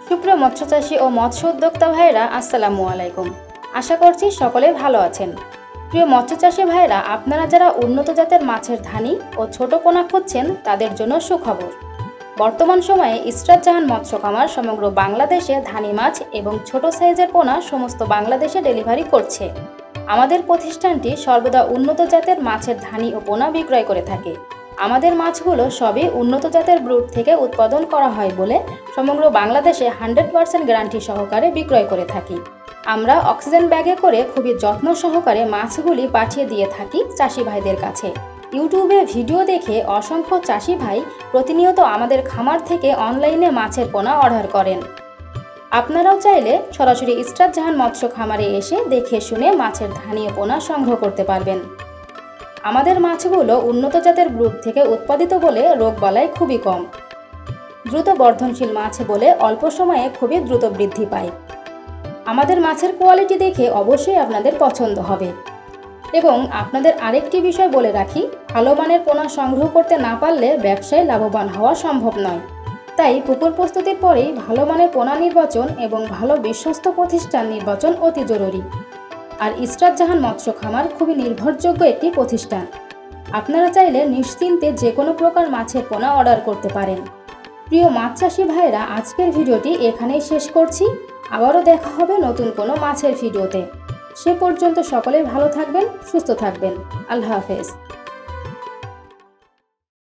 সুপ্রিয় মৎস্যচাষী ও মৎস্য উদ্যোক্তা ভাইরা আসসালামু আলাইকুম। আশা করছি সকলে ভালো আছেন। প্রিয় মৎস্যচাষী ভাইরা, আপনারা যারা উন্নত জাতের মাছের ধানি ও ছোট পোনা খুঁজছেন তাদের জন্য সুখবর। বর্তমান সময়ে ইসরাত জাহান মৎস্য খামার সমগ্র বাংলাদেশে ধানি মাছ এবং ছোট সাইজের পোনা সমস্ত বাংলাদেশে ডেলিভারি করছে। আমাদের প্রতিষ্ঠানটি সর্বদা উন্নত জাতের মাছের ধানি ও পোনা বিক্রয় করে থাকে। আমাদের মাছগুলো সবই উন্নত জাতের ব্রুড থেকে উৎপাদন করা হয় বলে সমগ্র বাংলাদেশে 100% গ্যারান্টি সহকারে বিক্রয় করে থাকি। আমরা অক্সিজেন ব্যাগে করে খুবই যত্ন সহকারে মাছগুলি পাঠিয়ে দিয়ে থাকি চাষি ভাইদের কাছে। ইউটিউবে ভিডিও দেখে অসংখ্য চাষি ভাই প্রতিনিয়ত আমাদের খামার থেকে অনলাইনে মাছের পোনা অর্ডার করেন। আপনারাও চাইলে সরাসরি ইসরাত জাহান মৎস্য খামারে এসে দেখে শুনে মাছের ধানি ও পোনা সংগ্রহ করতে পারবেন। আমাদের মাছগুলো উন্নত জাতের ব্রুড থেকে উৎপাদিত বলে রোগবালাই খুবই কম। দ্রুত বর্ধনশীল মাছ বলে অল্প সময়ে খুবই দ্রুত বৃদ্ধি পায়। আমাদের মাছের কোয়ালিটি দেখে অবশ্যই আপনাদের পছন্দ হবে। এবং আপনাদের আরেকটি বিষয় বলে রাখি, ভালো মানের পোনা সংগ্রহ করতে না পারলে ব্যবসায় লাভবান হওয়া সম্ভব নয়। তাই পুকুর প্রস্তুতির পরেই ভালো মানের পোনা নির্বাচন এবং ভালো বিশ্বস্ত প্রতিষ্ঠান নির্বাচন অতি জরুরি। আর ইসরাত জাহান মৎস্য খামার খুবই নির্ভরযোগ্য একটি প্রতিষ্ঠান। আপনারা চাইলে নিশ্চিন্তে যে কোনো প্রকার মাছের পোনা অর্ডার করতে পারেন। প্রিয় মাছ চাষি ভাইরা, আজকের ভিডিওটি এখানেই শেষ করছি। আবারও দেখা হবে নতুন কোনো মাছের ভিডিওতে। সে পর্যন্ত সকলেই ভালো থাকবেন, সুস্থ থাকবেন। আল্লাহ হাফেজ।